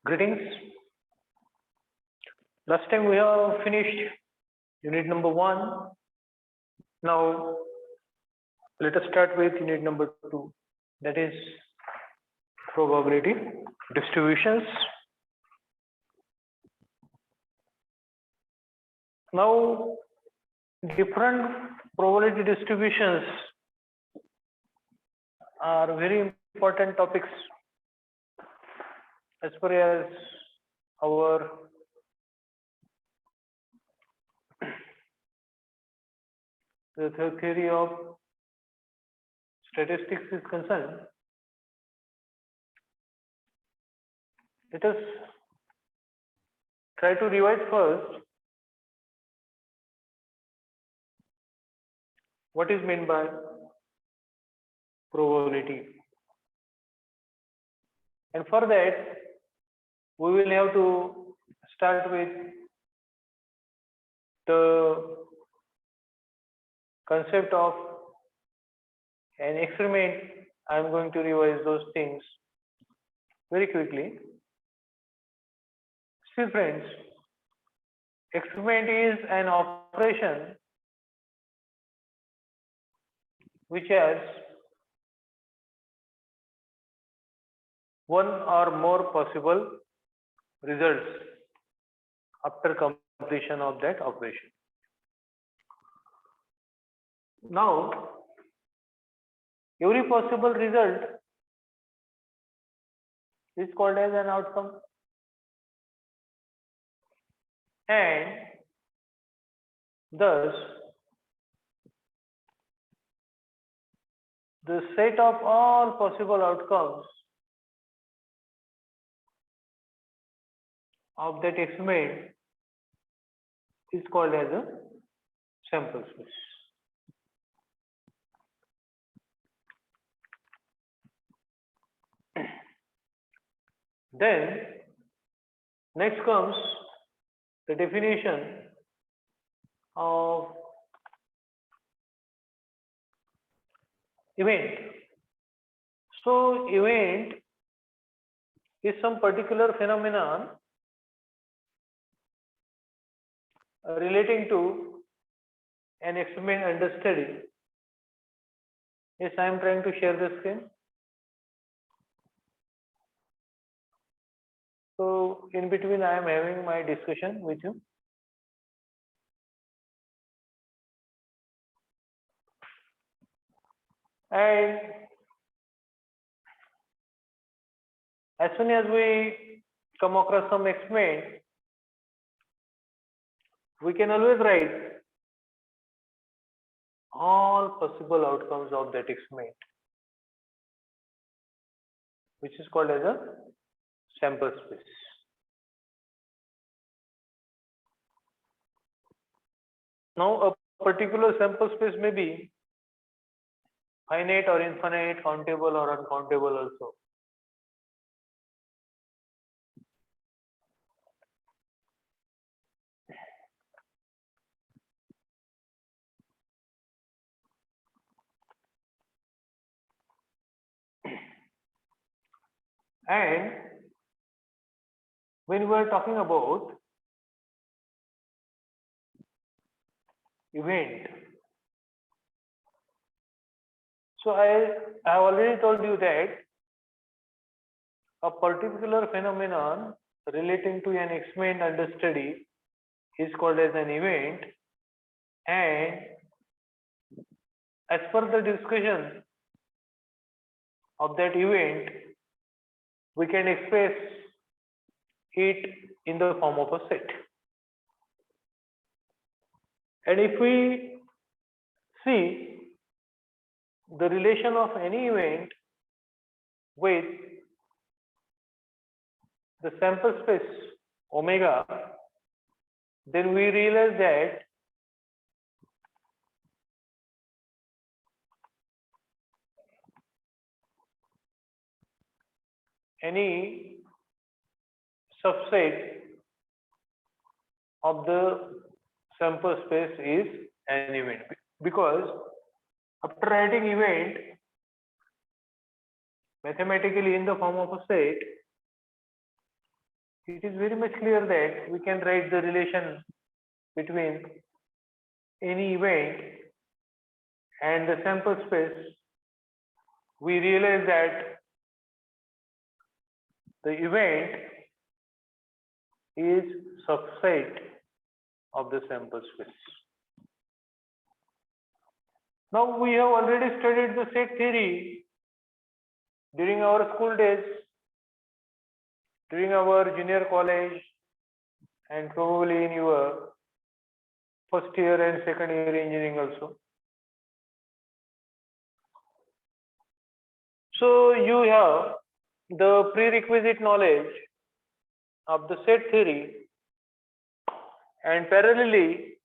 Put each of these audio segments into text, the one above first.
Greetings. Last time we have finished unit number 1. Now let us start with unit number 2, that is probability distributions. Now different probability distributions are very important topics as far as our the theory of statistics is concerned. Let us try to revise first what is meant by probability, and for that we will have to start with the concept of an experiment. I am going to revise those things very quickly. See friends, experiment is an operation which has one or more possible results after completion of that operation. Now, every possible result is called as an outcome, and thus the set of all possible outcomes of that experiment is called as a sample space. Then next comes the definition of event. So event is some particular phenomenon relating to an experiment under study. Yes, I am trying to share the screen. So in between I am having my discussion with you. And as soon as we come across some experiment, we can always write all possible outcomes of that experiment, which is called as a sample space. Now a particular sample space may be finite or infinite, countable or uncountable also. And when we are talking about event, so I have already told you that a particular phenomenon relating to an experiment under study is called as an event, and as per the discussion of that event, we can express it in the form of a set. And if we see the relation of any event with the sample space omega, then we realize that any subset of the sample space is an event, because after writing event mathematically in the form of a set, it is very much clear that we can write the relation between any event and the sample space. We realize that the event is subset of the sample space. Now we have already studied the set theory during our school days, during our junior college, and probably in your first year and second year engineering also. So you have the prerequisite knowledge of the set theory, and parallelly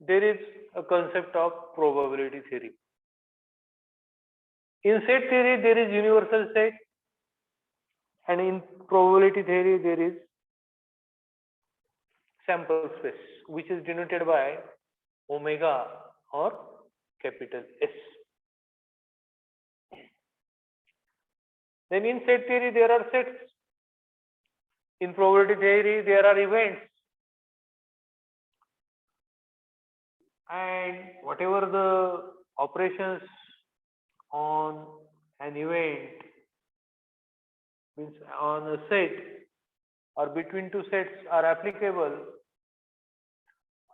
there is a concept of probability theory. In set theory there is universal set, and in probability theory there is sample space, which is denoted by omega or capital S. Then in set theory there are sets. In probability theory there are events. And whatever the operations on an event, means on a set or between two sets, are applicable,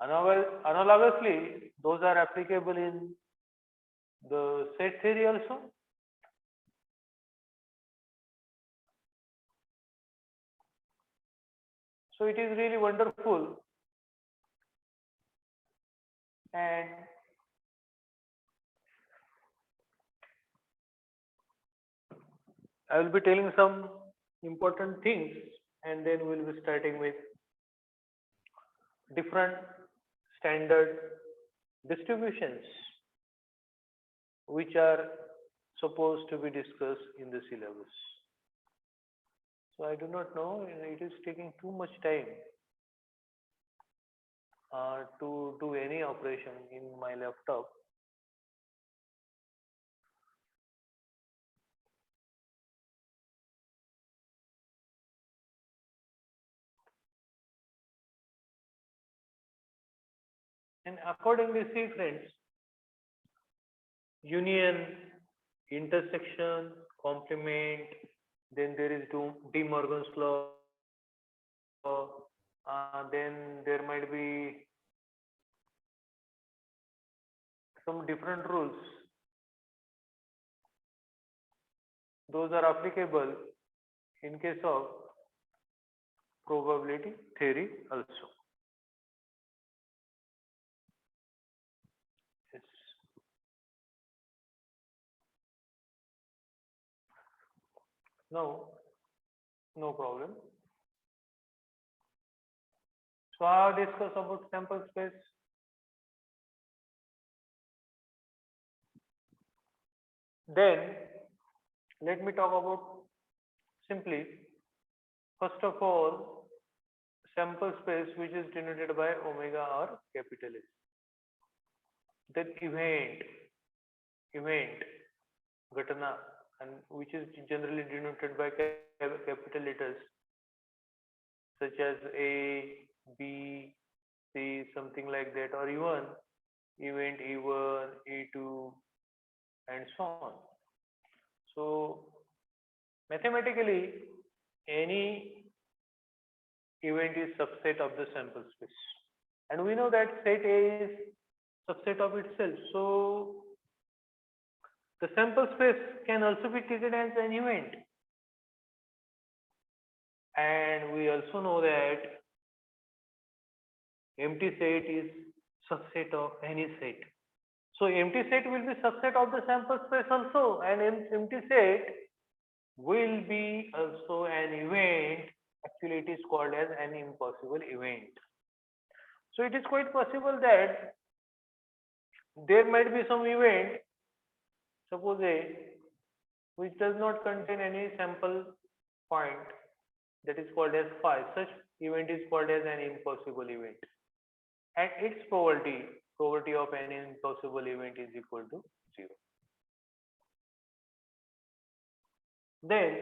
analogously those are applicable in the set theory also. So it is really wonderful, and I will be telling some important things, and then we will be starting with different standard distributions which are supposed to be discussed in the syllabus. So I do not know, it is taking too much time to do any operation in my laptop. And accordingly, see friends, union, intersection, complement, then there is De Morgan's law, then there might be some different rules. Those are applicable in case of probability theory also. Yes. No problem. So I will discuss about sample space. Then let me talk about simply, first of all, sample space which is denoted by omega or capital S. Then event, ghatana, and which is generally denoted by capital letters such as A, B, C, something like that, or even event E1, E2, and so on. So mathematically, any event is subset of the sample space, and we know that set A is subset of itself. So the sample space can also be treated as an event, and we also know that empty set is subset of any set. So empty set will be subset of the sample space also, and empty set will be also an event. Actually, it is called as an impossible event. So it is quite possible that there might be some event, suppose A, which does not contain any sample point, that is called as phi. Such event is called as an impossible event, and its probability of an impossible event is equal to 0. Then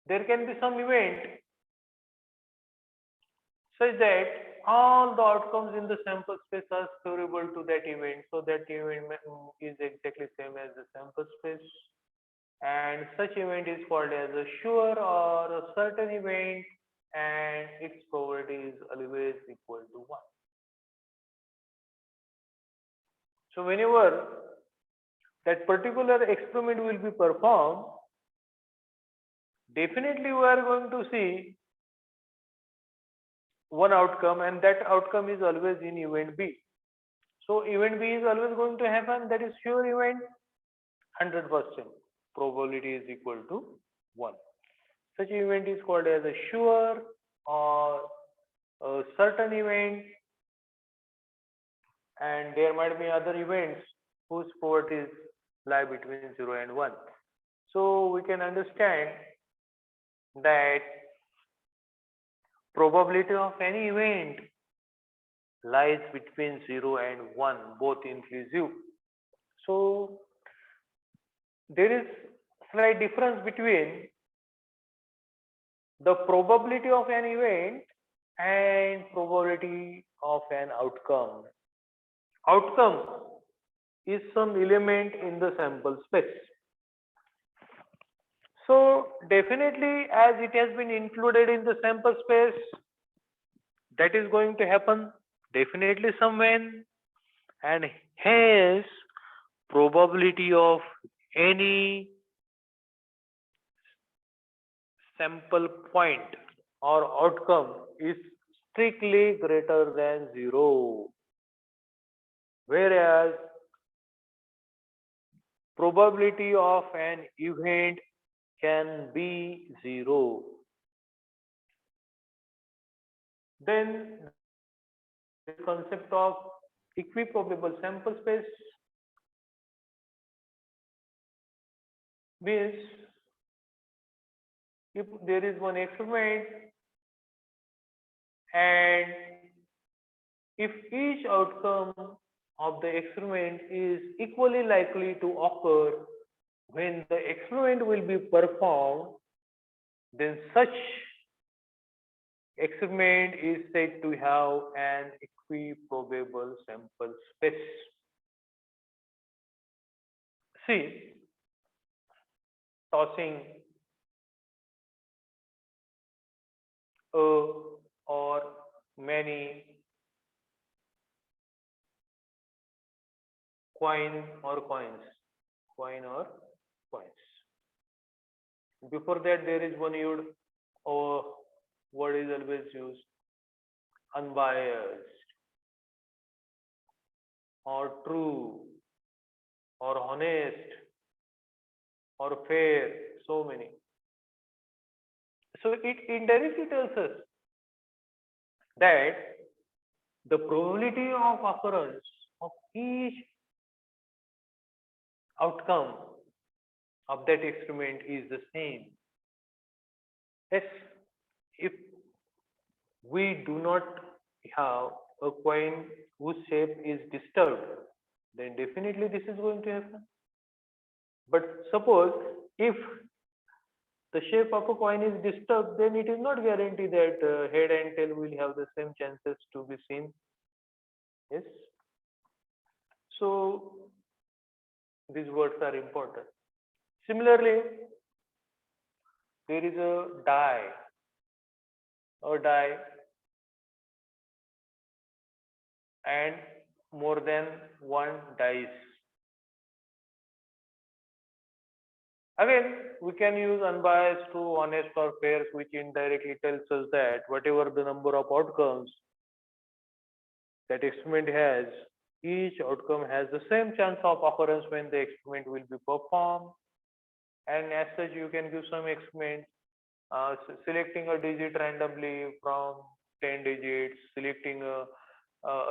there can be some event such that all the outcomes in the sample space are favorable to that event. So that event is exactly same as the sample space. And such event is called as a sure or a certain event, and its probability is always equal to 1. So whenever that particular experiment will be performed, definitely we are going to see one outcome, and that outcome is always in event B. So event B is always going to happen, that is sure event, 100%. Probability is equal to 1. Such event is called as a sure or a certain event, and there might be other events whose probabilities lie between 0 and 1. So we can understand that probability of any event lies between 0 and 1, both inclusive. So there is slight difference between the probability of an event and probability of an outcome. Outcome is some element in the sample space. So definitely, as it has been included in the sample space, that is going to happen definitely somewhere, and hence probability of any sample point or outcome is strictly greater than 0, whereas probability of an event can be 0. Then the concept of equiprobable sample space means if there is one experiment and if each outcome of the experiment is equally likely to occur when the experiment will be performed, then such experiment is said to have an equiprobable sample space. See, tossing a or many coin or coins. Before that, there is one word is always used, unbiased, or true, or honest, or fair, so many. So it indirectly tells us that the probability of occurrence of each outcome of that experiment is the same. Yes, if we do not have a coin whose shape is disturbed, then definitely this is going to happen. But suppose if the shape of a coin is disturbed, then it is not guaranteed that head and tail will have the same chances to be seen. Yes. So these words are important. Similarly, there is a die and more than one dice. Again, we can use unbiased, true, honest, or fair, which indirectly tells us that whatever the number of outcomes that experiment has, each outcome has the same chance of occurrence when the experiment will be performed. And as such, you can give some experiment, selecting a digit randomly from 10 digits, selecting a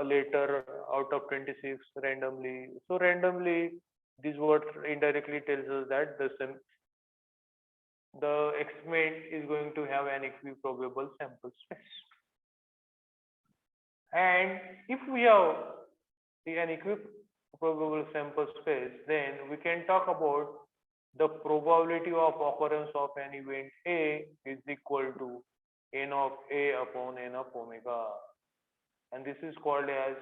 letter out of 26 randomly. So randomly, this word indirectly tells us that the experiment is going to have an equiprobable sample space. And if we have an equiprobable sample space, then we can talk about the probability of occurrence of an event A is equal to n of A upon n of omega. And this is called as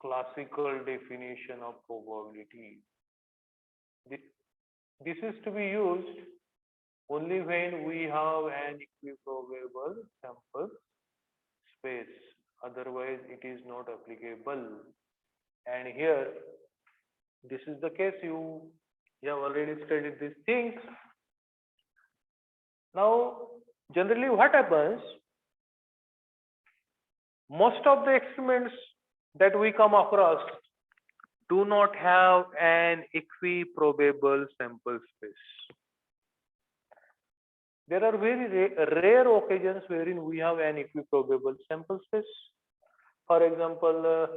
classical definition of probability. This is to be used only when we have an equiprobable sample space. Otherwise, it is not applicable. And here, this is the case. You have already studied these things. Now, generally, what happens? Most of the experiments that we come across do not have an equiprobable sample space. There are very rare occasions wherein we have an equiprobable sample space. For example,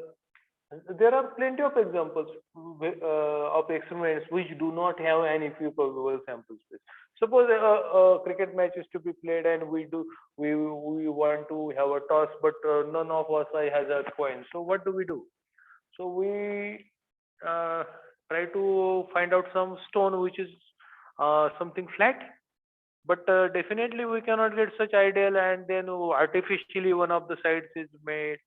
there are plenty of examples of experiments which do not have an equiprobable sample space. Suppose a cricket match is to be played and we want to have a toss, but none of us has a coin. So what do? So we try to find out some stone which is something flat, but definitely we cannot get such ideal, and then artificially one of the sides is made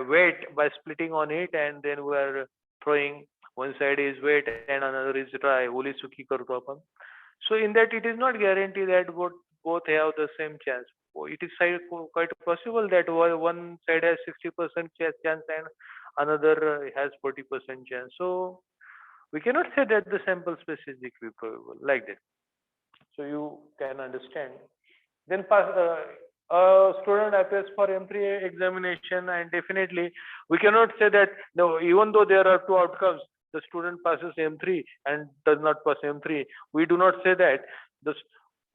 wet by splitting on it, and then we are throwing. One side is wet and another is dry. Oli sukhi karto apan. So in that, it is not guaranteed that both have the same chance. It is quite possible that one side has 60% chance and another has 40% chance. So we cannot say that the sample space is equiprobable like that. So you can understand. Then a student appears for M3 examination, and definitely we cannot say that no, even though there are two outcomes, the student passes M3 and does not pass M3. We do not say that the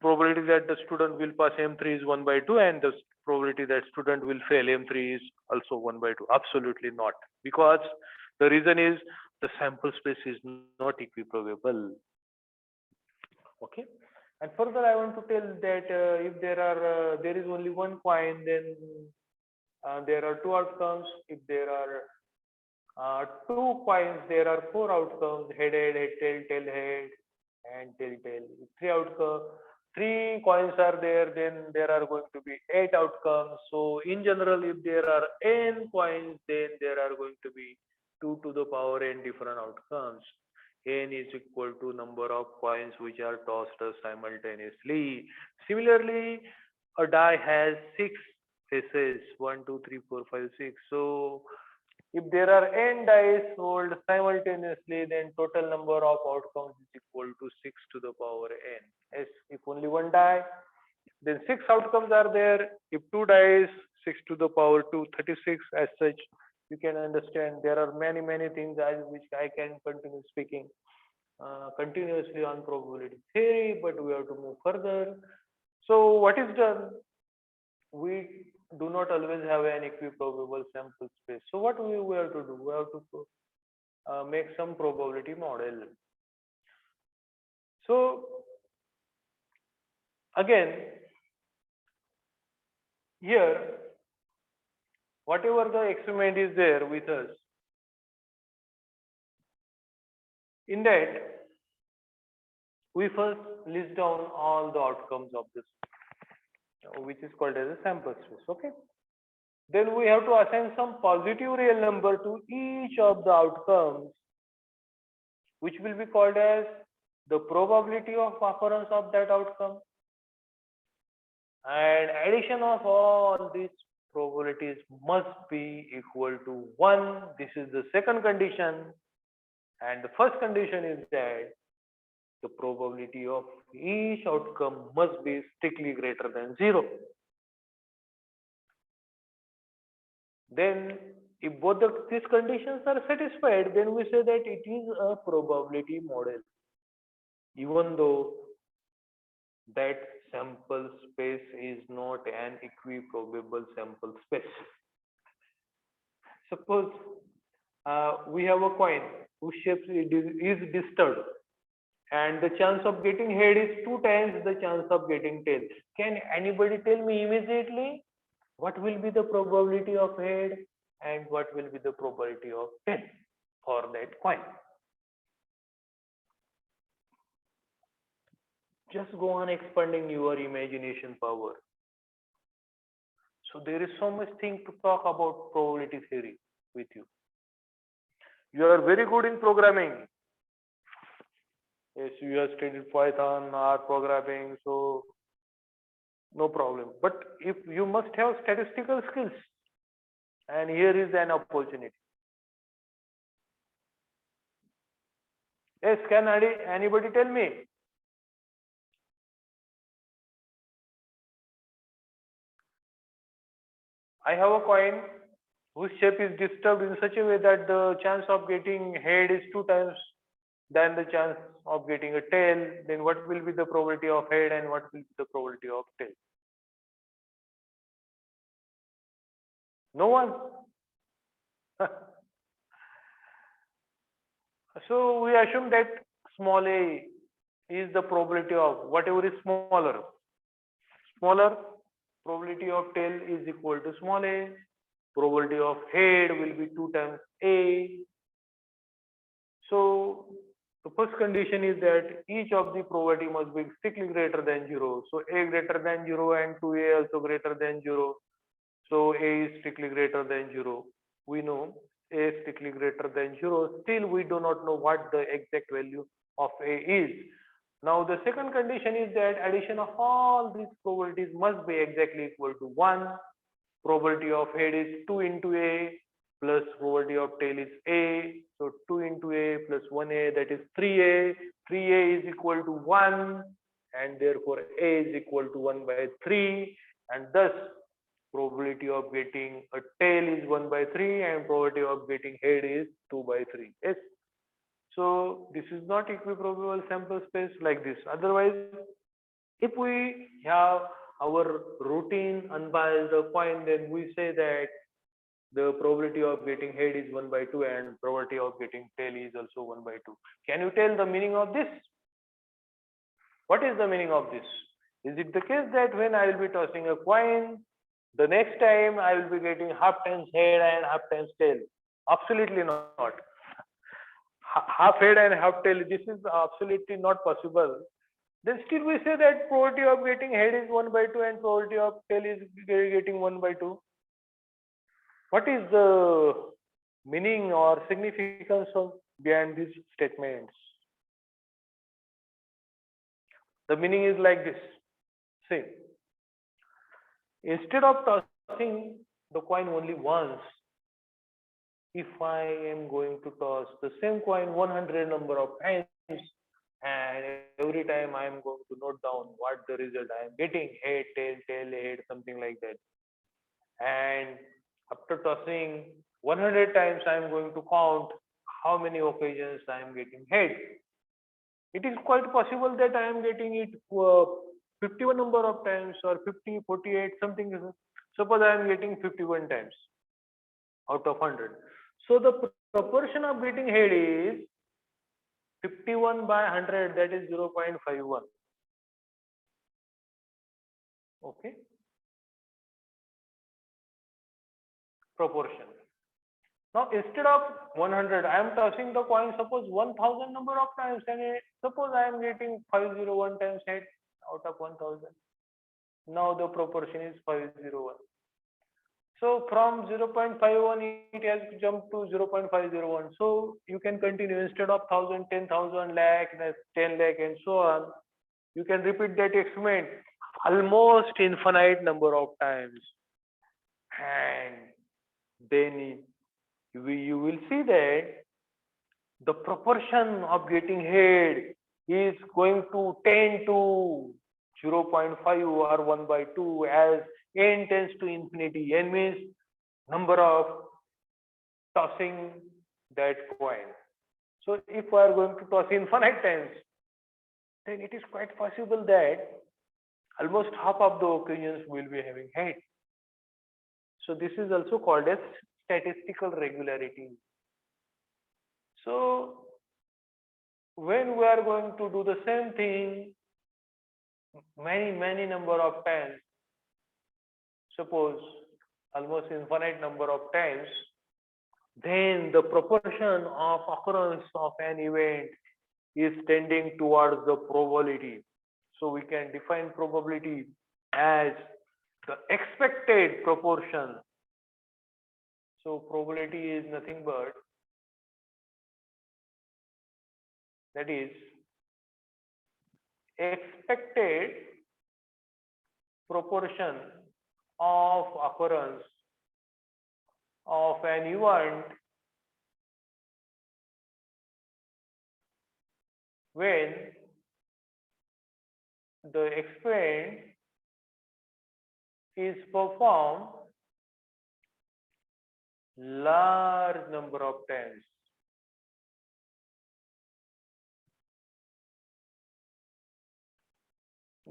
probability that the student will pass M3 is 1 by 2 and the probability that student will fail M3 is also 1 by 2. Absolutely not. Because the reason is the sample space is not equiprobable. Okay. And further, I want to tell that if there is only one coin, then there are two outcomes. If there are two coins, there are four outcomes: head, head, tail, head, and tail. If three coins are there, then there are going to be 8 outcomes. So in general, if there are n coins, then there are going to be 2 to the power n different outcomes. N is equal to number of coins which are tossed simultaneously. Similarly, a die has 6 faces, 1, 2, 3, 4, 5, 6. So if there are n dice rolled simultaneously, then total number of outcomes is equal to 6 to the power n. As if only one die, then 6 outcomes are there. If 2 dice, 6 to the power 2, 36. As such, you can understand there are many things which I can continue speaking continuously on probability theory, but we have to move further. So what is done? We do not always have an equiprobable sample space. So what we have to do? We have to make some probability model. So again, here, whatever the experiment is there with us, in that we first list down all the outcomes of this, which is called as a sample space. Okay. Then we have to assign some positive real number to each of the outcomes, which will be called as the probability of occurrence of that outcome. And addition of all these probabilities must be equal to 1. This is the second condition. And the first condition is that the probability of each outcome must be strictly greater than 0. Then if both these conditions are satisfied, then we say that it is a probability model, even though that sample space is not an equiprobable sample space. Suppose we have a coin whose shape is disturbed, and the chance of getting head is 2 times the chance of getting tail. Can anybody tell me immediately what will be the probability of head and what will be the probability of tail for that coin? just go on expanding your imagination power. So there is so much thing to talk about probability theory with you. You are very good in programming. Yes, you have studied Python or programming, so no problem. But if you must have statistical skills, and here is an opportunity. Yes, can anybody tell me? I have a coin whose shape is disturbed in such a way that the chance of getting head is 2 times than the chance of getting a tail. Then what will be the probability of head and what will be the probability of tail? No one. So we assume that small a is the probability of whatever is smaller. Smaller probability of tail is equal to small a. Probability of head will be 2 times a. So the first condition is that each of the probability must be strictly greater than 0. So a greater than 0 and 2a also greater than 0. So a is strictly greater than 0. We know a is strictly greater than 0. Still we do not know what the exact value of a is. Now the second condition is that addition of all these probabilities must be exactly equal to 1. Probability of head is 2 into a plus probability of tail is a. So 2 into a plus 1a, that is 3a. 3a is equal to 1 and therefore a is equal to 1 by 3, and thus probability of getting a tail is 1 by 3 and probability of getting head is 2 by 3. Yes. So this is not equiprobable sample space like this. Otherwise, if we have our routine unbiased coin, then we say that the probability of getting head is 1 by 2 and probability of getting tail is also 1 by 2. Can you tell the meaning of this? What is the meaning of this? Is it the case that when I will be tossing a coin, the next time I will be getting half times head and half times tail? Absolutely not. Half head and half tail, this is absolutely not possible. Then still we say that probability of getting head is 1 by 2 and probability of tail is getting 1 by 2. What is the meaning or significance of behind these statements? The meaning is like this. See, instead of tossing the coin only once, if I am going to toss the same coin 100 number of times, and every time I am going to note down what the result I am getting, head, tail, tail, head, something like that. And after tossing 100 times, I am going to count how many occasions I am getting head. It is quite possible that I am getting it 51 number of times or 50, 48, something. Suppose I am getting 51 times out of 100. So the proportion of getting head is 51 by 100, that is 0.51. Okay. Proportion. Now instead of 100, I am tossing the coin suppose 1000 number of times, and suppose I am getting 501 times head out of 1000. Now the proportion is 501. So from 0.51 it has jumped to 0.501. So you can continue, instead of 1000, 10,000, lakh, 10 lakh and so on. You can repeat that experiment almost infinite number of times, and then you will see that the proportion of getting head is going to tend to 0.5 or 1 by 2 as n tends to infinity. N means number of tossing that coin. So if we are going to toss infinite times, then it is quite possible that almost half of the occasions will be having head. So this is also called as statistical regularity. So when we are going to do the same thing many number of times, suppose almost infinite number of times, then the proportion of occurrence of an event is tending towards the probability. So we can define probability as the expected proportion. So probability is nothing but, that is, expected proportion of occurrence of an event when the experiment is performed large number of times.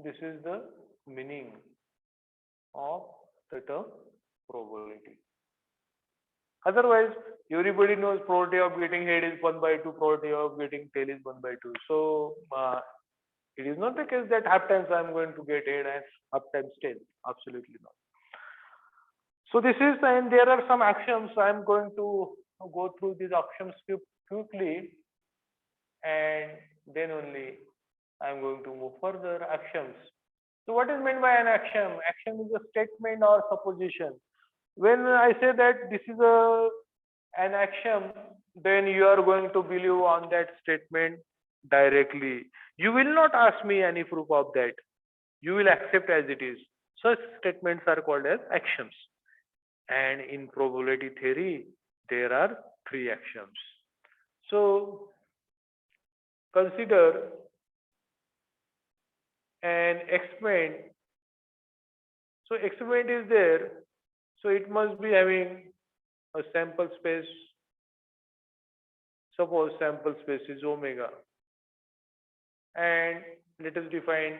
This is the meaning of the term probability. Otherwise, everybody knows probability of getting head is 1/2, probability of getting tail is 1/2. So it is not the case that half times I am going to get head and half times tail. Absolutely not. So this is, and there are some axioms. I am going to go through these axioms quickly, and then only I am going to move further. Axioms. So what is meant by an axiom? Axiom is a statement or supposition. When I say that this is an axiom, then you are going to believe on that statement directly. You will not ask me any proof of that. You will accept as it is. Such statements are called as axioms. And in probability theory, there are 3 axioms. So consider an experiment. So experiment is there. So it must be having a sample space. Suppose sample space is omega. And let us define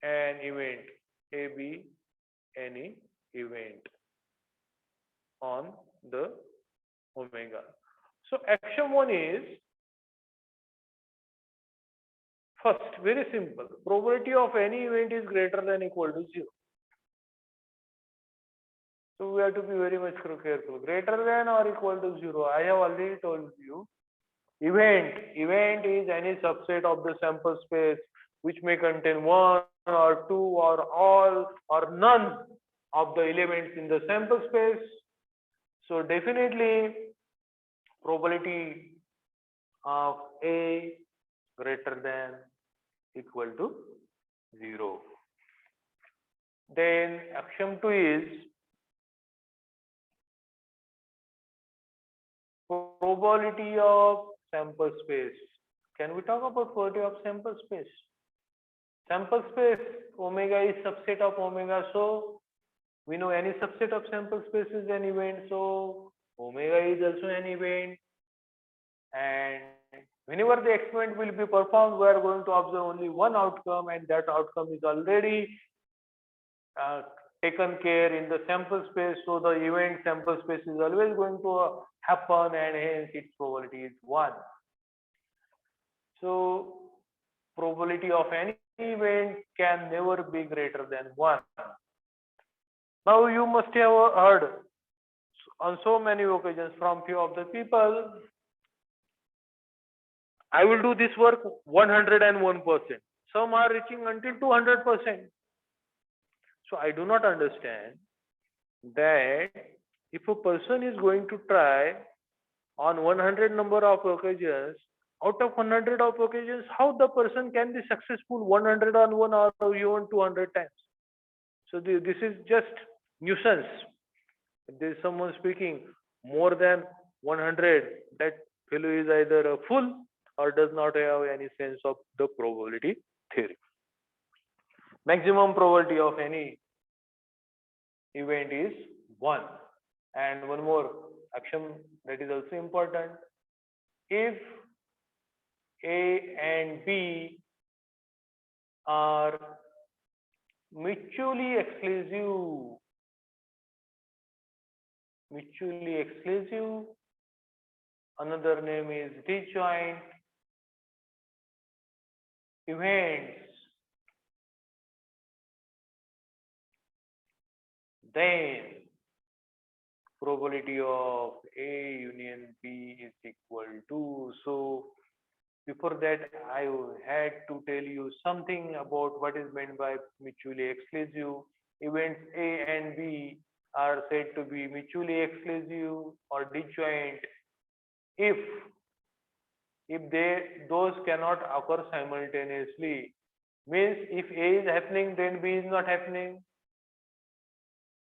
an event, A, B, any event on the omega. So axiom 1 is, first, very simple. Probability of any event is greater than equal to 0. So we have to be very much careful. Greater than or equal to 0. I have already told you. Event is any subset of the sample space which may contain 1 or 2 or all or none of the elements in the sample space. So definitely probability of A greater than equal to 0. Then axiom 2 is, probability of sample space. Can we talk about probability of sample space? Sample space, omega is subset of omega, so we know any subset of sample space is an event, so omega is also an event. And whenever the experiment will be performed, we are going to observe only one outcome, and that outcome is already taken care in the sample space. So the event sample space is always going to happen, and hence its probability is 1. So probability of any event can never be greater than 1. Now you must have heard on so many occasions from few of the people, I will do this work 101%. Some are reaching until 200%. So I do not understand that if a person is going to try on 100 number of occasions, out of 100 of occasions, how the person can be successful 101 or even 200 times? So this is just nuisance. If there is someone speaking more than 100, that fellow is either a fool or does not have any sense of the probability theory. Maximum probability of any event is 1. And one more axiom that is also important. If A and B are mutually exclusive, another name is disjoint events, then probability of A union B is equal to, so Before that, I had to tell you something about what is meant by mutually exclusive. Events A and B are said to be mutually exclusive or disjoint if those cannot occur simultaneously. Means if A is happening, then B is not happening.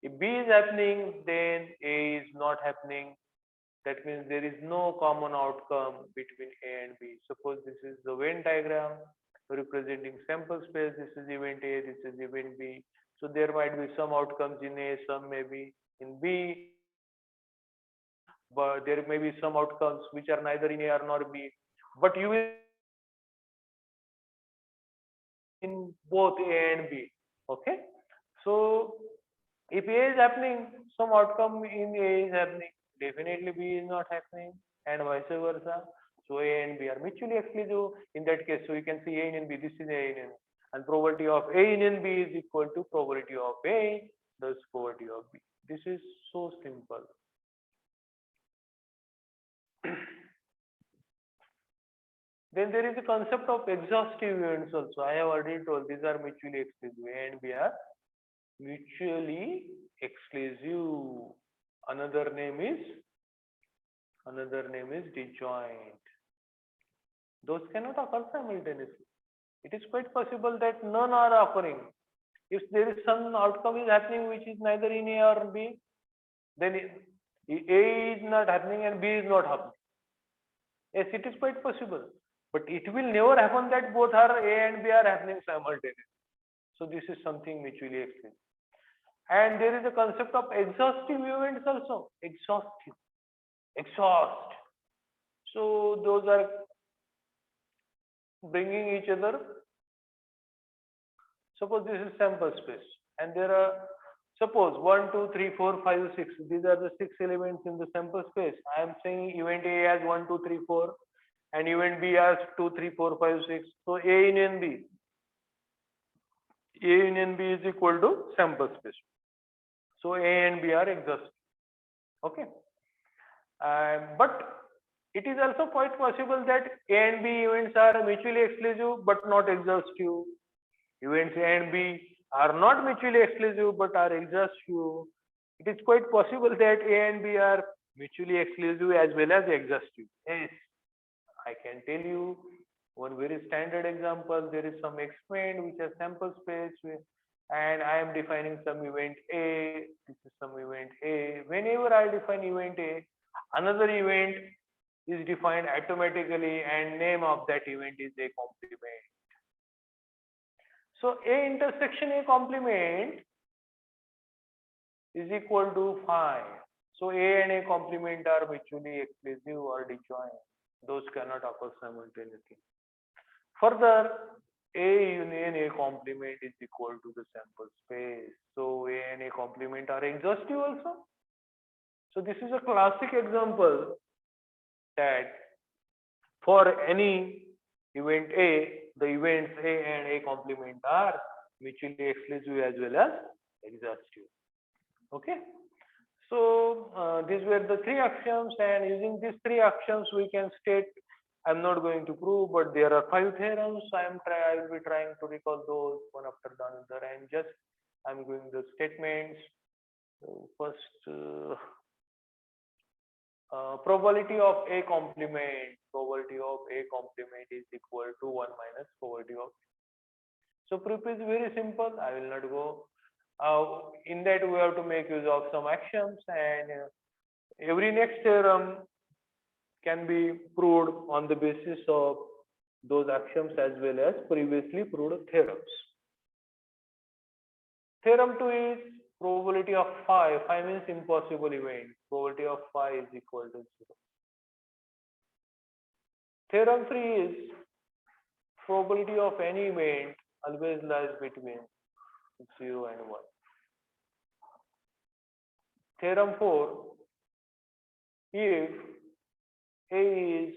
If B is happening, then A is not happening. That means there is no common outcome between A and B. Suppose this is the Venn diagram representing sample space. This is event A, this is event B. So there might be some outcomes in A, some may be in B, but there may be some outcomes which are neither in A or nor B. But you will in both A and B. Okay. So if A is happening, some outcome in A is happening. Definitely B is not happening, and vice versa. So A and B are mutually exclusive. In that case, so you can see A in B. This is A in N, and probability of A in B is equal to probability of A, thus probability of B. This is so simple. Then there is a concept of exhaustive events also. I have already told these are mutually exclusive. A and B are mutually exclusive. Another name is disjoint. Those cannot occur simultaneously. It is quite possible that none are occurring. If there is some outcome is happening which is neither in A or B, then A is not happening and B is not happening. Yes, it is quite possible. But it will never happen that both are A and B are happening simultaneously. So this is something mutually exclusive. And there is a concept of exhaustive events also. Exhaustive. Exhaust. So those are bringing each other. Suppose this is sample space and there are, suppose 1, 2, 3, 4, 5, 6. These are the 6 elements in the sample space. I am saying event A has 1, 2, 3, 4 and event B has 2, 3, 4, 5, 6. So A union B. A union B is equal to sample space. So A and B are exhaustive. Okay. But it is also quite possible that A and B events are mutually exclusive but not exhaustive. Events A and B are not mutually exclusive but are exhaustive. It is quite possible that A and B are mutually exclusive as well as exhaustive. Yes, I can tell you one very standard example. There is some experiment which has sample space and I am defining some event A. This is some event A. Whenever I define event A, another event is defined automatically and name of that event is A complement. So A intersection A complement is equal to phi. So A and A complement are mutually exclusive or disjoint. Those cannot occur simultaneously. Further, A union A complement is equal to the sample space. So A and A complement are exhaustive also. So this is a classic example that for any event A, the events A and A complement are mutually exclusive as well as exhaustive. Okay. So these were the 3 axioms, and using these 3 axioms we can state, I'm not going to prove, but there are 5 theorems. I will be trying to recall those one after the another, and just I'm going the statements. So first, probability of A complement is equal to 1 minus probability of. So proof is very simple. I will not go. In that we have to make use of some axioms, and every next theorem can be proved on the basis of those axioms as well as previously proved theorems. Theorem 2 is probability of phi. Phi means impossible event. Probability of phi is equal to 0. Theorem 3 is probability of any event always lies between 0 and 1. Theorem 4, if A is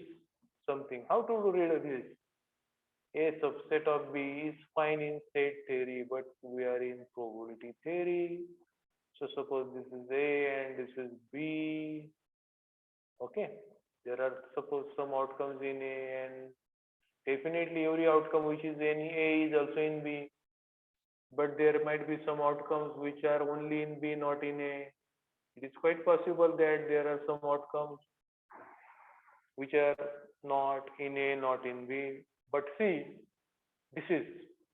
something, how to read this? A subset of B is fine in state theory, but we are in probability theory. So suppose this is A and this is B. Okay, there are suppose some outcomes in A and Definitely every outcome which is in A is also in B, but there might be some outcomes which are only in B, not in A. It is quite possible that there are some outcomes which are not in A, not in B. But see, this is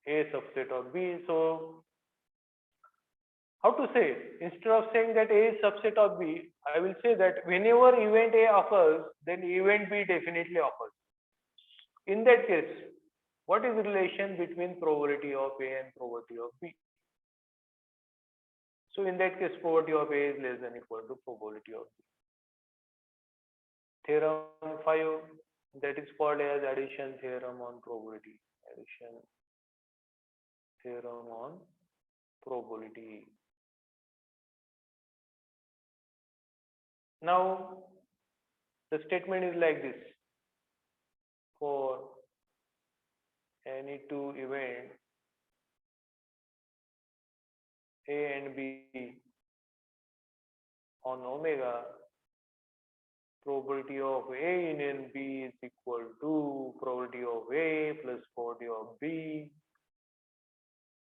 A subset of B. So how to say? Instead of saying that A is subset of B, I will say that whenever event A occurs, then event B definitely occurs. In that case, what is the relation between probability of A and probability of B? So in that case, probability of A is less than equal to probability of B. Theorem 5, that is called as addition theorem on probability. Addition theorem on probability. Now, the statement is like this. For any two events, A and B on omega, probability of A union B is equal to probability of A plus probability of B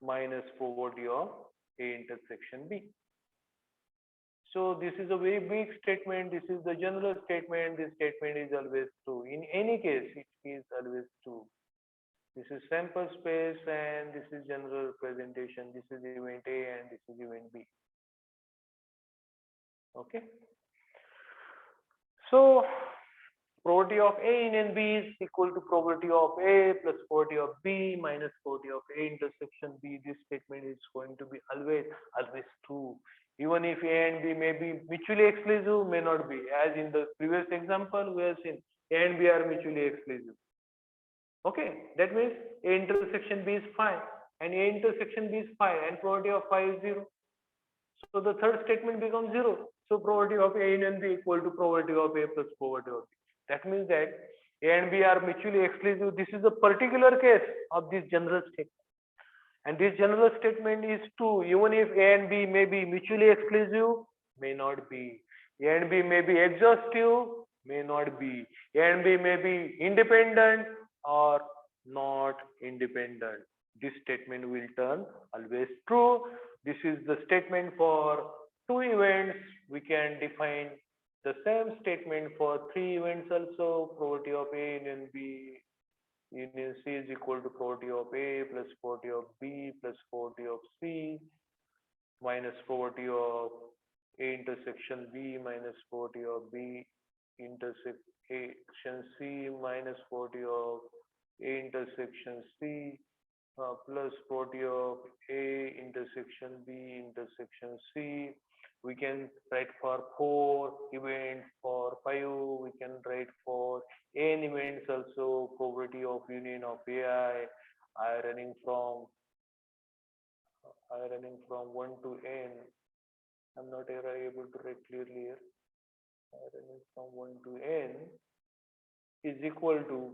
minus probability of A intersection B. So this is a very big statement. This is the general statement. This statement is always true. In any case, it is always true. This is sample space and this is general representation. This is event A and this is event B. Okay. So probability of A union B is equal to probability of A plus probability of B minus probability of A intersection B. This statement is going to be always true. Even if A and B may be mutually exclusive, may not be. As in the previous example, we have seen A and B are mutually exclusive. Okay, that means A intersection B is phi and A intersection B is phi and probability of phi is 0. So the third statement becomes 0. So probability of A union B equal to probability of A plus probability of B. That means that A and B are mutually exclusive. This is a particular case of this general statement. And this general statement is true even if A and B may be mutually exclusive, may not be. A and B may be exhaustive, may not be. A and B may be independent or not independent. This statement will turn always true. This is the statement for two events. We can define the same statement for three events also. Probability of A union B union C is equal to probability of A plus probability of B plus probability of C minus probability of A intersection B minus probability of B intersection C minus probability of A intersection C plus probability of A intersection B intersection C. We can write for 4 events, for 5 we can write for n events also. Probability of union of AI running from 1 to n. I'm not able to write clearly here. Running from 1 to n is equal to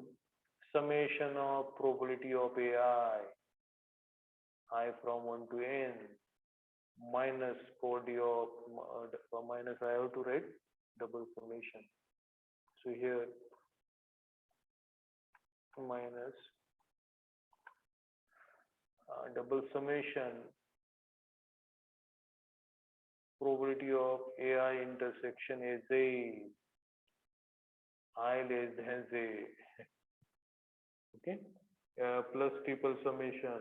summation of probability of AI I from 1 to n minus probability of minus, I have to write double summation. So here minus double summation probability of AI intersection is A I less than Z. Okay, plus triple summation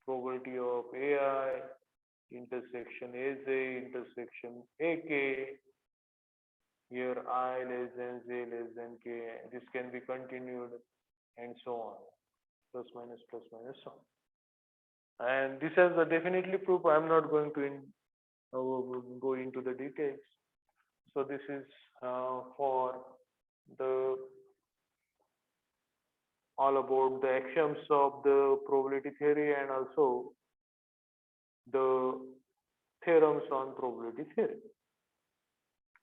probability of AI intersection AZ intersection AK. Here I less than Z less than K. This can be continued and so on. Plus minus so on. And this has a definitely proof. I am not going to go into the details. So this is for the all about the axioms of the probability theory and also the theorems on probability theory.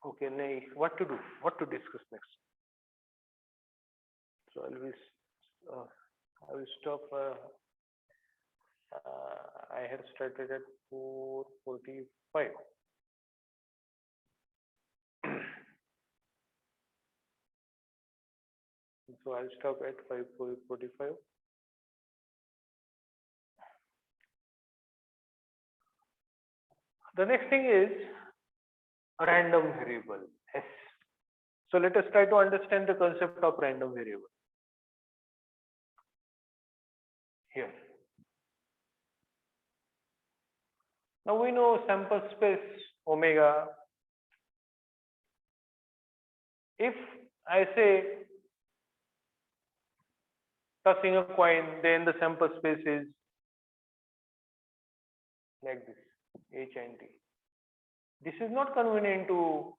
Okay, now what to do? What to discuss next? So I will stop. I had started at 4:45. So I'll stop at 5:45. The next thing is a random variable, S. So let us try to understand the concept of random variable. Here. Now we know sample space omega. If I say tossing a coin, then the sample space is like this, H and T. This is not convenient to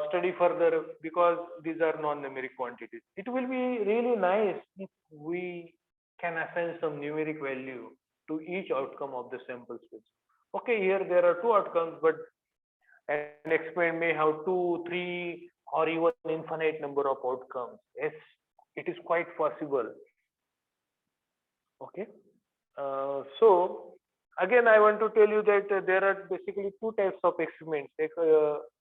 study further because these are non-numeric quantities. It will be really nice if we can assign some numeric value to each outcome of the sample space. Okay, here there are two outcomes, but an experiment may have 2, 3, or even infinite number of outcomes. Yes, it is quite possible. Okay, so again, I want to tell you that there are basically two types of experiments.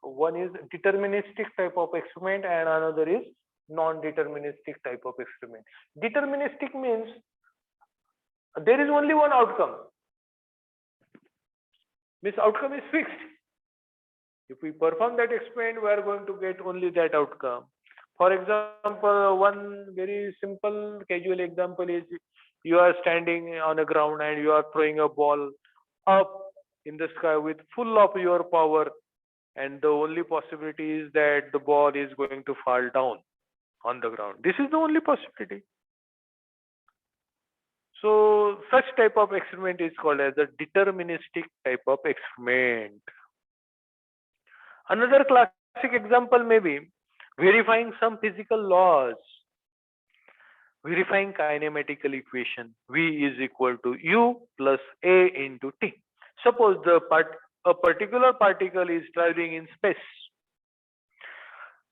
One is deterministic type of experiment, and another is non-deterministic type of experiment. Deterministic means there is only one outcome. Means outcome is fixed. If we perform that experiment, we are going to get only that outcome. For example, one very simple casual example is you are standing on a ground and you are throwing a ball up in the sky with full of your power, and the only possibility is that the ball is going to fall down on the ground. This is the only possibility. So such type of experiment is called as a deterministic type of experiment. Another classic example may be verifying some physical laws, verifying kinematical equation V is equal to U plus A into T. Suppose a particular particle is traveling in space.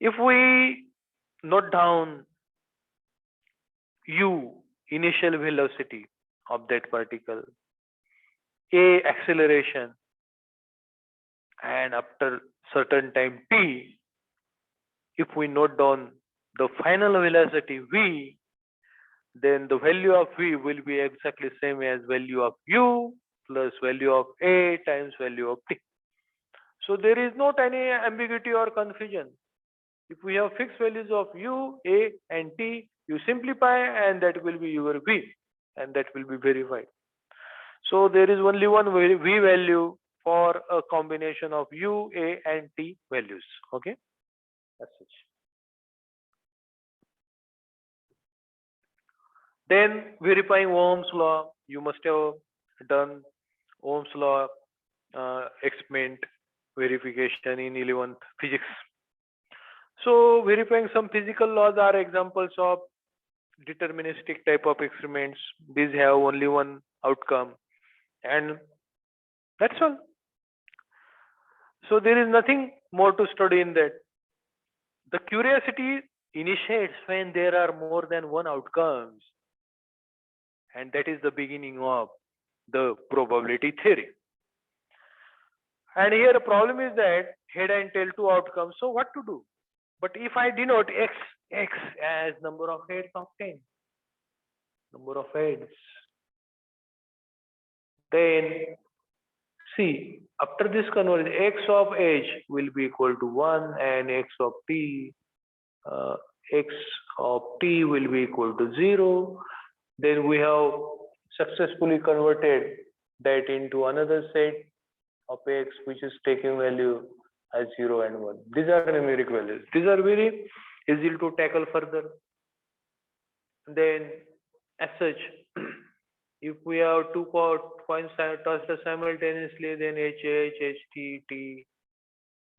If we note down U, initial velocity of that particle, A, acceleration, and after certain time T, if we note down the final velocity V, then the value of V will be exactly same as value of U plus value of A times value of T. So there is not any ambiguity or confusion. If we have fixed values of U, A and T, you simplify and that will be your V, and that will be verified. So there is only one V value for a combination of U, A and T values. Okay, that's it. Then verifying Ohm's law, you must have done Ohm's law experiment verification in 11th physics. So verifying some physical laws are examples of deterministic type of experiments. These have only one outcome, and that's all. So there is nothing more to study in that. The curiosity initiates when there are more than one outcomes, and that is the beginning of the probability theory. And here the problem is that head and tail two outcomes. So what to do? But if I denote x as number of heads of 10, number of heads, then see, after this conversion, x of h will be equal to 1 and x of t will be equal to 0. Then we have successfully converted that into another set of x which is taking value as 0 and 1. These are numeric values. These are very easy to tackle further. Then as such, if we have two coins tossed simultaneously, then HH, HT, T,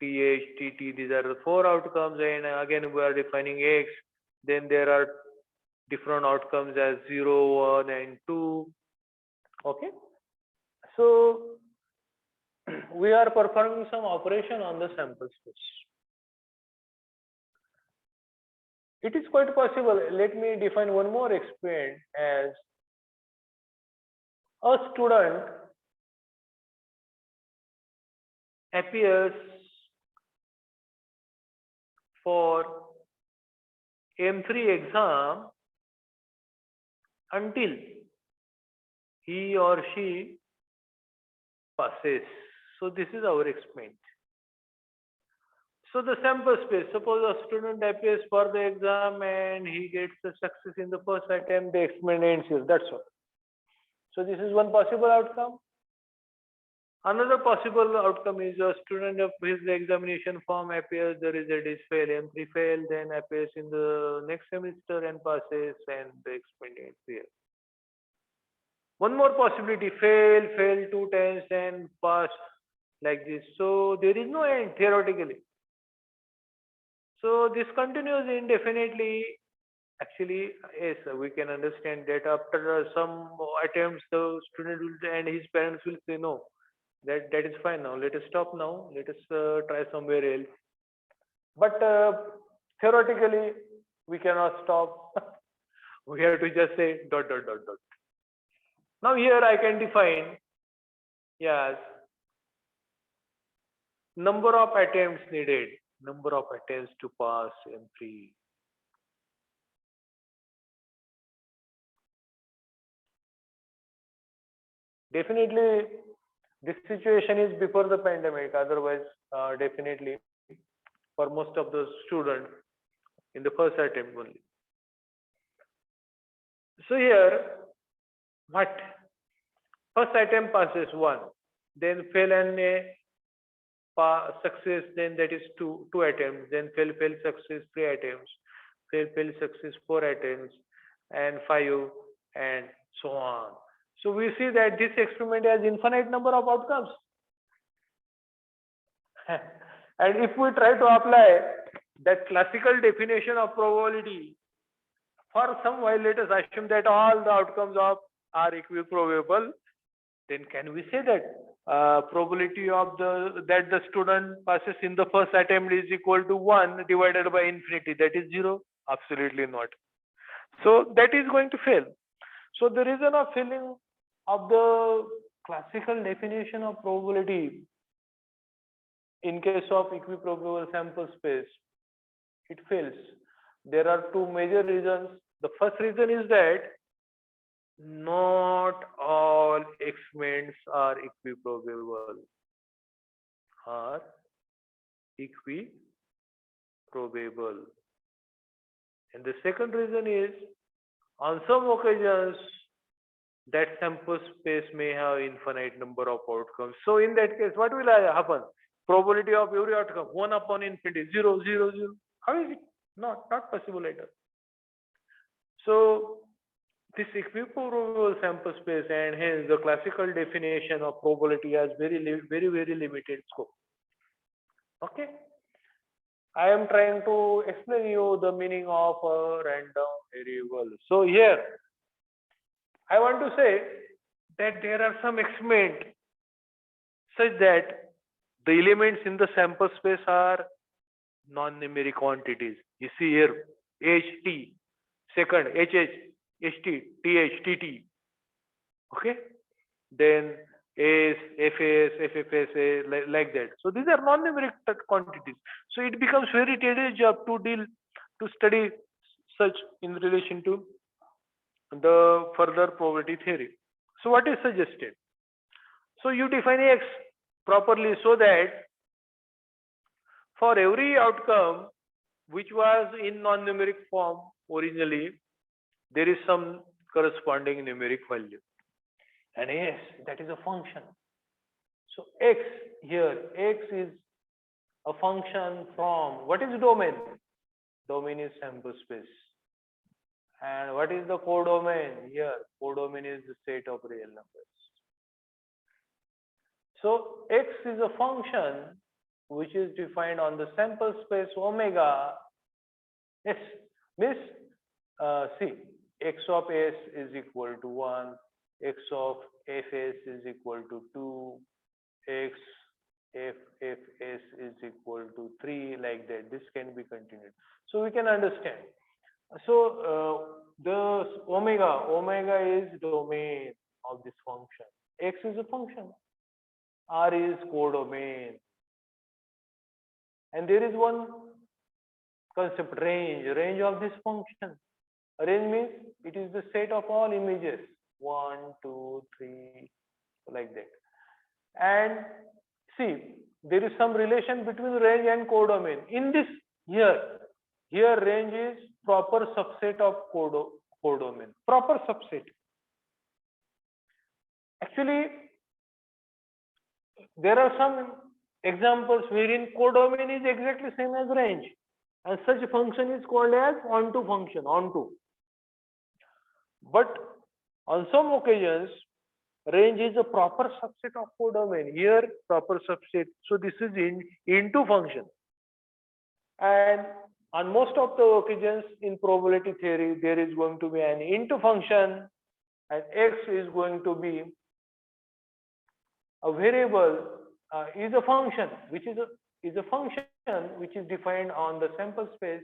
TH, TT, these are the four outcomes, and again we are defining X. Then there are different outcomes as 0, 1 and 2. Okay. So we are performing some operation on the sample space. It is quite possible. Let me define one more experiment as a student appears for M3 exam until he or she passes. So this is our experiment. So the sample space, suppose a student appears for the exam and he gets the success in the first attempt, the experiment ends here, that's all. So this is one possible outcome. Another possible outcome is a student of his examination form appears, the result is fail, M3 fail, then appears in the next semester and passes and the experiment ends here. One more possibility, fail, fail 2 times and pass like this. So there is no end theoretically. So this continues indefinitely. Actually, yes, we can understand that after some attempts, the student will and his parents will say no. That is fine now. Let us stop now. Let us try somewhere else. But theoretically, we cannot stop. We have to just say dot dot dot dot. Now here I can define, yes, number of attempts needed, number of attempts to pass M3. Definitely, this situation is before the pandemic. Otherwise, definitely, for most of the students in the first attempt only. So here, what? First attempt passes 1, then fail and success, then that is two attempts, then fail, fail, success, 3 attempts, fail, fail, success, 4 attempts, and 5, and so on. So we see that this experiment has infinite number of outcomes. And if we try to apply that classical definition of probability for some while, let us assume that all the outcomes are equiprobable, then can we say that probability of that the student passes in the first attempt is equal to 1 divided by infinity, that is 0? Absolutely not. So that is going to fail. So the reason of failing of the classical definition of probability in case of equiprobable sample space, it fails. There are 2 major reasons. The first reason is that not all experiments are equiprobable. Are equiprobable. And the second reason is, on some occasions, that sample space may have infinite number of outcomes. So in that case, what will happen? Probability of every outcome 1 upon infinity, 0, 0, 0. How is it? Not possible at all. So this equiprobable sample space, and hence the classical definition of probability has very limited scope. Okay. I am trying to explain you the meaning of a random variable. So here, I want to say that there are some experiments such that the elements in the sample space are non-numeric quantities. You see here, HT, second, HH, HT, TH, TT. Okay? Then AS, FAS, FFSA, like that. So these are non-numeric quantities. So it becomes very tedious job to study such in relation to the further probability theory. So what is suggested? So you define X properly so that for every outcome which was in non-numeric form originally, there is some corresponding numeric value. And yes, that is a function. So X here, X is a function from, what is domain? Domain is sample space. And what is the codomain? Here, codomain is the set of real numbers. So X is a function which is defined on the sample space omega. Yes, means see, X of S is equal to 1, X of Fs is equal to 2, X Fs is equal to 3, like that. This can be continued. So we can understand. So the omega is domain of this function. X is a function. R is codomain. And there is one concept range of this function. Range means it is the set of all images, 1, 2, 3, like that. And see, there is some relation between range and codomain. In this here range is proper subset of codomain. Proper subset. Actually, there are some examples wherein codomain is exactly same as range, and such function is called as onto function, onto. But on some occasions, range is a proper subset of codomain. Here, proper subset. So this is into function. And on most of the occasions in probability theory, there is going to be an into function, and x is going to be a variable, is a function which is a function which is defined on the sample space,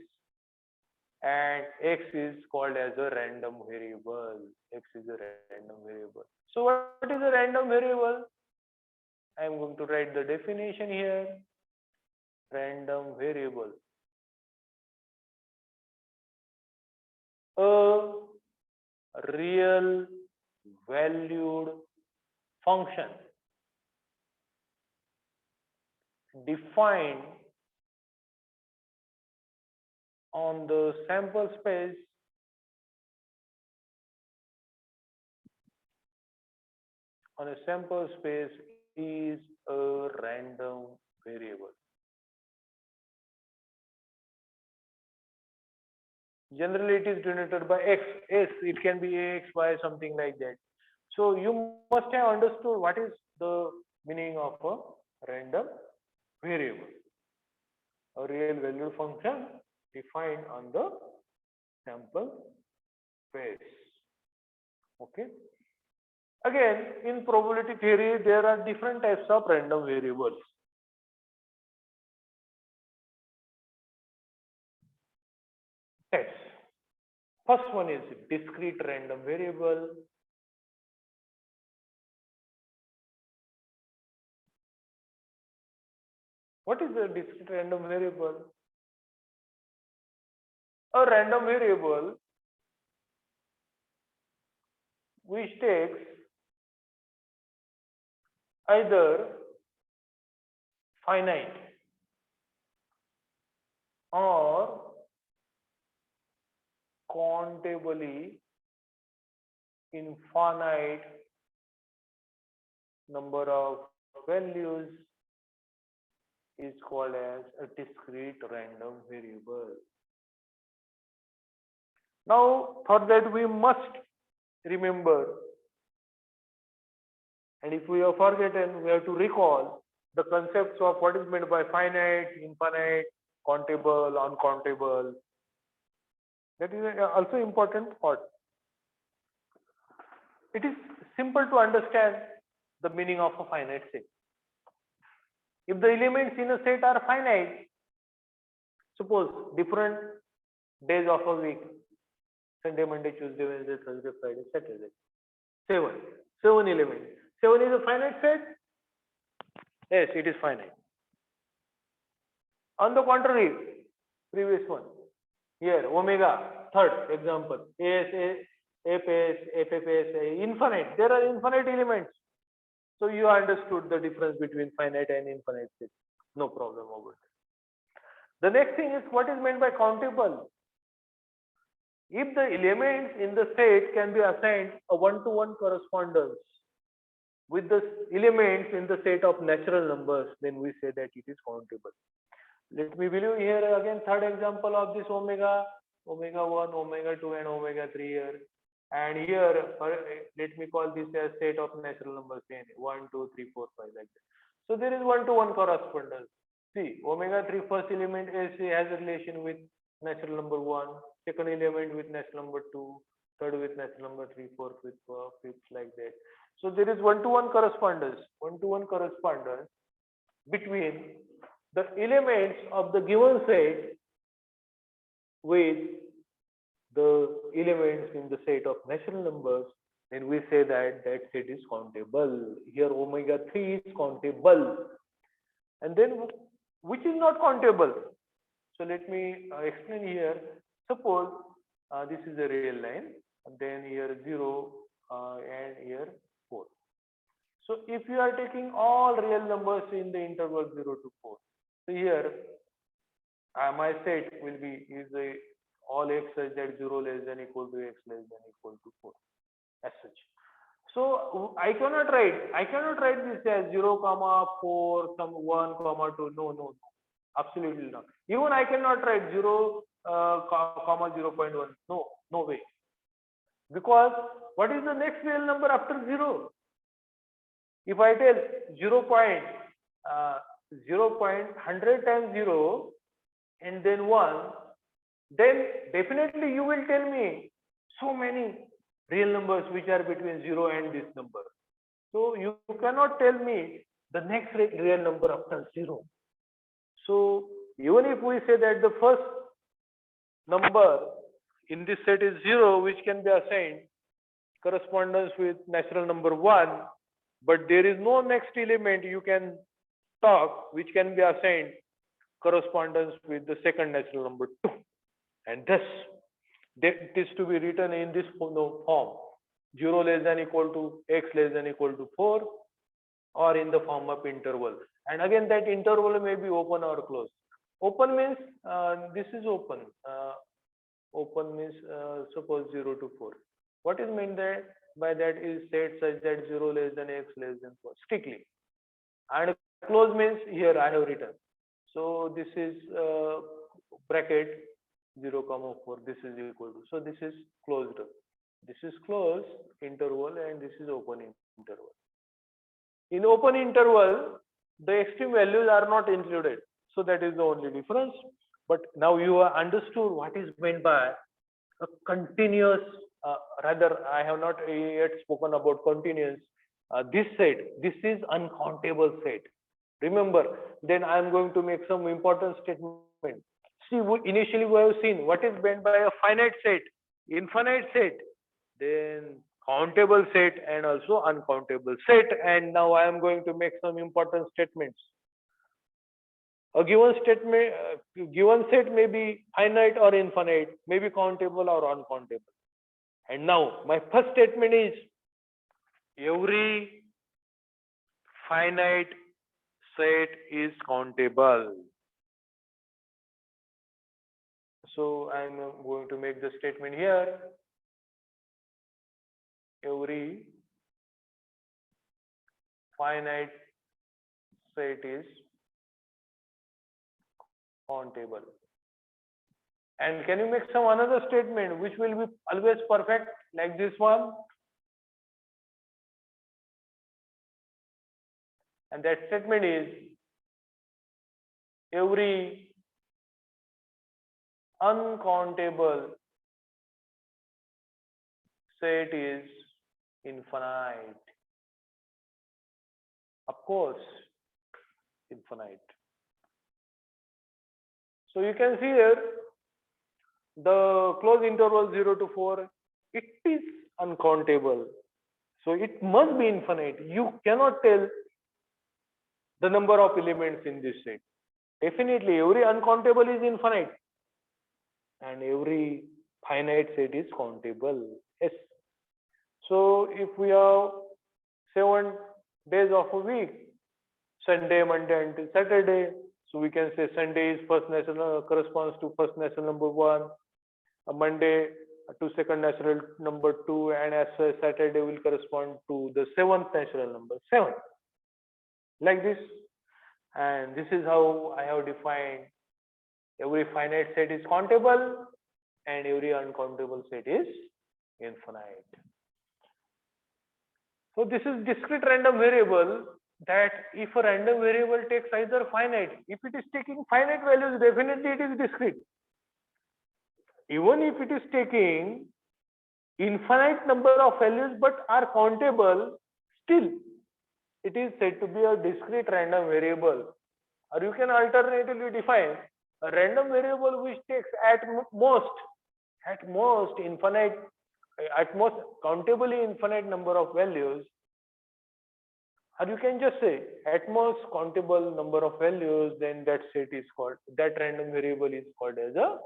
and x is called as a random variable. X is a random variable. So what is a random variable? I am going to write the definition here. Random variable, a real valued function defined on the sample space is a random variable. Generally, it is denoted by x. S, it can be x, y, something like that. So you must have understood what is the meaning of a random variable. A real value function defined on the sample space. Okay. Again, in probability theory, there are different types of random variables. Yes. First one is discrete random variable. What is a discrete random variable? A random variable which takes either finite or countably infinite number of values is called as a discrete random variable. Now, for that we must remember, and if we have forgotten, we have to recall the concepts of what is meant by finite, infinite, countable, uncountable. That is also important part. It is simple to understand the meaning of a finite set. If the elements in a set are finite, suppose different days of a week, Sunday, Monday, Tuesday, Wednesday, Thursday, Friday, Saturday, 7 elements. 7 is a finite set? Yes, it is finite. On the contrary, previous one, here omega, third example, AS, APS, FFS, infinite. There are infinite elements. So you understood the difference between finite and infinite sets. No problem over it. The next thing is what is meant by countable. If the elements in the set can be assigned a one-to-one correspondence with the elements in the set of natural numbers, then we say that it is countable. Let me give you here again third example of this omega 1, omega 2, and omega 3 here. And here, let me call this as set of natural numbers 1, 2, 3, 4, 5 like that. So there is one-to-one correspondence. See, omega 3 first element has a relation with natural number 1, second element with natural number 2, third with natural number 3, fourth with fifth, like that. So there is one-to-one correspondence between the elements of the given set with the elements in the set of natural numbers, then we say that that set is countable. Here omega 3 is countable. And then which is not countable? So let me explain here. Suppose this is a real line, and then here 0 and here 4. So if you are taking all real numbers in the interval 0 to 4, so here my set will be is a all x such that 0 less than equal to x less than equal to 4 as such. So I cannot write this as 0 comma 4 some 1 comma 2. No, absolutely not. Even I cannot write 0 comma 0.1. No way. Because what is the next real number after 0? If I tell 0 0.100 times 0 and then 1, then definitely you will tell me so many real numbers which are between 0 and this number. So you cannot tell me the next real number after 0. So even if we say that the first number in this set is 0, which can be assigned correspondence with natural number 1, but there is no next element you can talk which can be assigned correspondence with the second natural number 2, and thus it is to be written in this form: 0 less than equal to x less than equal to 4, or in the form of interval. And again, that interval may be open or closed. Open means this is open. Open means suppose 0 to 4. What is meant by that is set such that 0 less than x less than 4 strictly. And close means here I have written. So this is bracket 0 comma 4. This is equal to. So this is closed. This is closed interval and this is open interval. In open interval, the extreme values are not included. So that is the only difference. But now you have understood what is meant by a continuous, rather I have not yet spoken about continuous. This set, this is uncountable set. Remember, then I am going to make some important statement. See, initially we have seen what is meant by a finite set, infinite set, then countable set and also uncountable set. And now I am going to make some important statements. A given statement, given set may be finite or infinite, may be countable or uncountable. And now my first statement is every finite set is countable. So I am going to make the statement here. Every finite set is countable. And can you make some another statement which will be always perfect, like this one? And that statement is every uncountable set is infinite. Of course, infinite. So you can see here the closed interval 0 to 4, it is uncountable. So it must be infinite. You cannot tell the number of elements in this set. Definitely every uncountable is infinite and every finite set is countable. Yes. So if we have 7 days of a week, Sunday, Monday until Saturday, so we can say Sunday is first natural corresponds to first natural number 1, Monday to second natural number 2, and as Saturday will correspond to the 7th natural number 7. Like this. And this is how I have defined every finite set is countable and every uncountable set is infinite. So this is discrete random variable, that if a random variable takes either finite, if it is taking finite values, definitely it is discrete. Even if it is taking infinite number of values but are countable, still it is said to be a discrete random variable. Or you can alternatively define a random variable which takes at most infinite, at most countably infinite number of values, or you can just say at most countable number of values, then that set is called, that random variable is called as a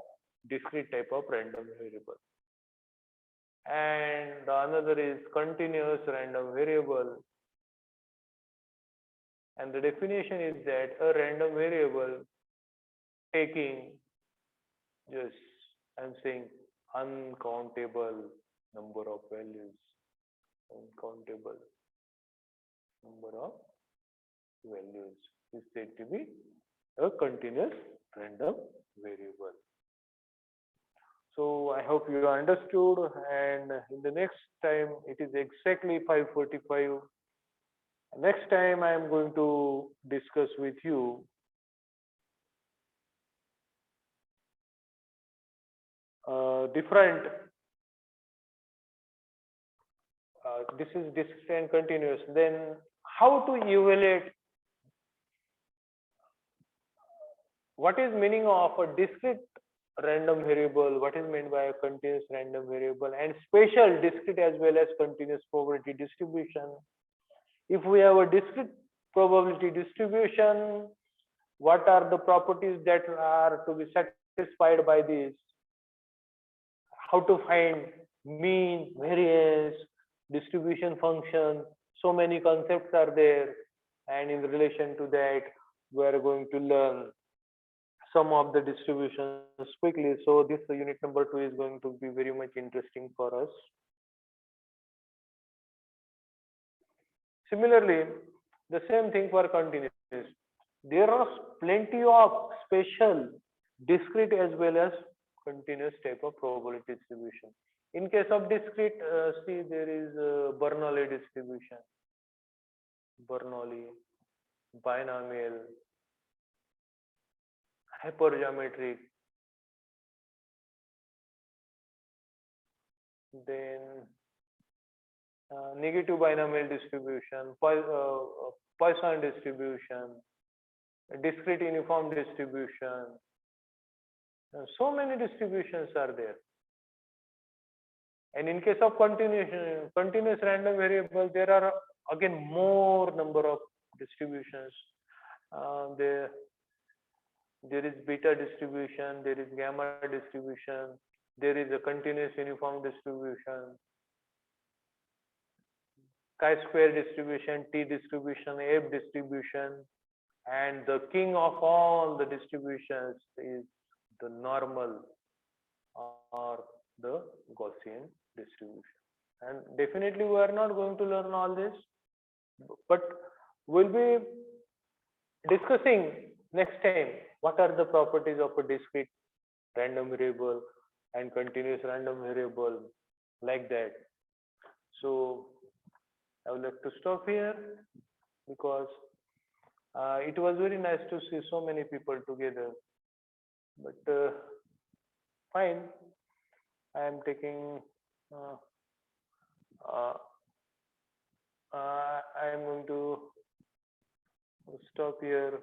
discrete type of random variable. And the another is continuous random variable. And the definition is that a random variable taking just, I'm saying, uncountable number of values, uncountable number of values is said to be a continuous random variable. So I hope you understood, and in the next time it is exactly 5:45. Next time I am going to discuss with you different, this is discrete and continuous, then how to evaluate, what is meaning of a discrete random variable, what is meant by a continuous random variable, and special discrete as well as continuous probability distribution. If we have a discrete probability distribution, what are the properties that are to be satisfied by this? How to find mean, variance, distribution function, so many concepts are there, and in relation to that we are going to learn some of the distributions quickly. So this unit number 2 is going to be very much interesting for us. Similarly, the same thing for continuous. There are plenty of special discrete as well as continuous type of probability distribution. In case of discrete, see, there is Bernoulli distribution, Bernoulli, binomial, hypergeometric, then negative binomial distribution, Poisson distribution, discrete uniform distribution. So many distributions are there. And in case of continuous random variable, there are again more number of distributions. There is beta distribution, there is gamma distribution, there is a continuous uniform distribution, chi-square distribution, T distribution, F distribution, and the king of all the distributions is the normal or the Gaussian distribution. And definitely we are not going to learn all this, but we'll be discussing next time what are the properties of a discrete random variable and continuous random variable, like that. So I would like to stop here, because it was very nice to see so many people together, but fine, I am taking I am going to stop here.